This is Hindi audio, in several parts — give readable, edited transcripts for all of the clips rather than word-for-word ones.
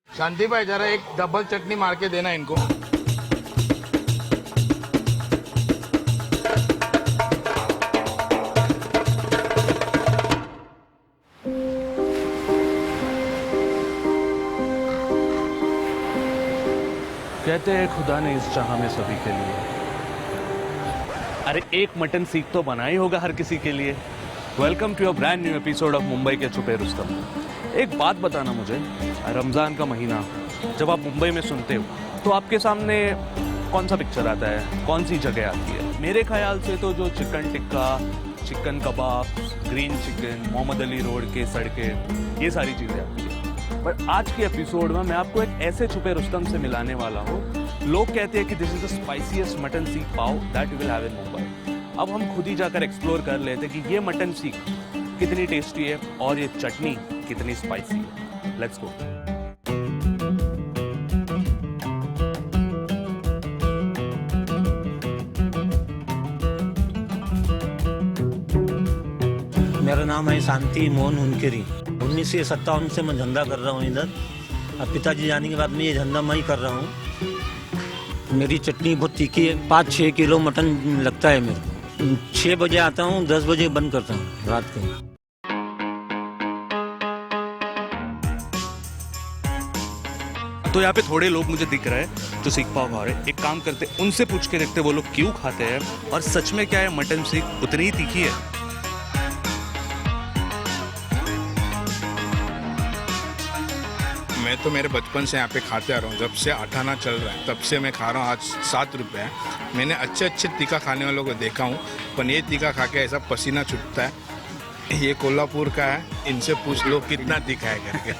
शांति भाई जरा एक डबल चटनी मार के देना इनको। कहते हैं खुदा ने इस जहां में सभी के लिए, अरे एक मटन सीख तो बना ही होगा हर किसी के लिए। Welcome to your brand new episode of Mumbai के छुपे रुस्तम। एक बात बताना मुझे, रमज़ान का महीना जब आप मुंबई में सुनते हो तो आपके सामने कौन सा पिक्चर आता है, कौन सी जगह आती है? मेरे ख्याल से तो जो chicken tikka, chicken kebab, green chicken, Mohammed Ali road के सड़कें, ये सारी चीज़ें आती हैं। पर आज के एपिसोड में मैं आपको एक ऐसे छुपे रुस्तम से मिलाने वाला हूँ। लोग कहते हैं कि this is the spiciest mutton seekh pav that you will have in Mumbai. अब हम खुद ही जाकर एक्सप्लोर कर लेते हैं कि ये मटन सीख कितनी टेस्टी है और ये चटनी कितनी स्पाइसी है। Let's go. मेरा नाम है शांति मोहन हुनकेरी। 1957 से मैं धंधा कर रहा हूँ इधर। अब पिताजी जाने के बाद में ये धंधा मैं ही कर रहा हूँ। मेरी चटनी बहुत तीखी है। 5-6 किलो मटन लगता है मेरे को। 6 बजे आता हूँ, 10 बजे बंद करता हूँ रात को। तो यहाँ पे थोड़े लोग मुझे दिख रहे हैं जो सीख पाव खा रहे हैं। एक काम करते, उनसे पूछ के देखते वो लोग क्यों खाते हैं और सच में क्या है मटन सीख उतनी ही तीखी है। मैं तो मेरे बचपन से यहाँ पे खाते आ रहा हूँ, जब से आठाना चल रहा है तब से मैं खा रहा हूँ। आज 7 रुपये है। मैंने अच्छे तीखा खाने वालों को देखा हूँ, पर ये तीखा खा के ऐसा पसीना छूटता है। ये कोल्हापुर का है, इनसे पूछ लो कितना तीखा है करके।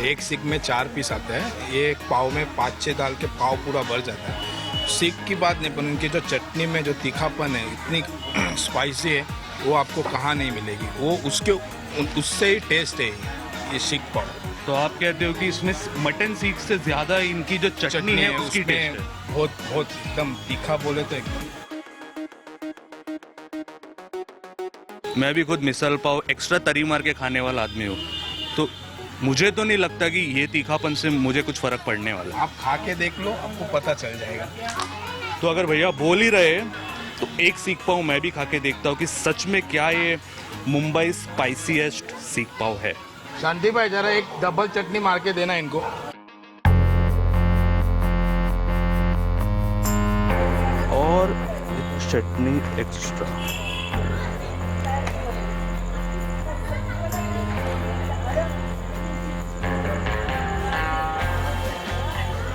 एक सीख में 4 पीस आते हैं। ये एक पाव में 5-6 डाल के पाव पूरा भर जाता है। सीख की बात नहीं, पर उनकी जो चटनी में जो तीखापन है, इतनी स्पाइसी है, वो आपको कहाँ नहीं मिलेगी। वो उससे ही टेस्ट है ये सीख पाव। तो आप कहते हो कि इसमें मटन सीख से ज्यादा इनकी जो चटनी है उसकी टेस्ट है। बहुत एकदम तीखा बोले तो एकदम। मैं भी खुद मिसल पाव एक्स्ट्रा तरी मार के खाने वाला आदमी हूँ, तो मुझे तो नहीं लगता कि ये तीखापन से मुझे कुछ फर्क पड़ने वाला। आप खा के देख लो, आपको पता चल जाएगा। तो अगर भैया बोल ही रहे तो एक सीख पाव मैं भी खा के देखता हूँ कि सच में क्या ये मुंबई स्पाइसीएस्ट सीख पाव है। शांति भाई जरा एक डबल चटनी मार के देना इनको। और चटनी एक्स्ट्रा।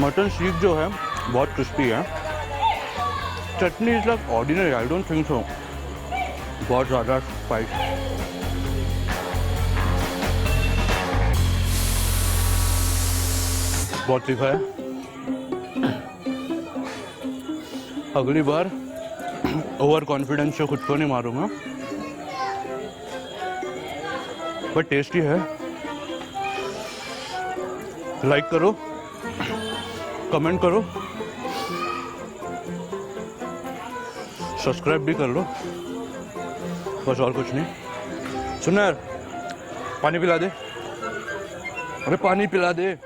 मटन सीख जो है बहुत क्रिस्पी है। Chutney is like ordinary, I don't think so बहुत ज़्यादा स्पाइस। बहुत तीखा है। अगली बार ओवर कॉन्फिडेंस से खुद को नहीं मारूंगा, बट टेस्टी है। लाइक करो, कमेंट करो, सब्सक्राइब भी कर लो, बस और कुछ नहीं। सुन यार, पानी पिला दे। अरे पानी पिला दे।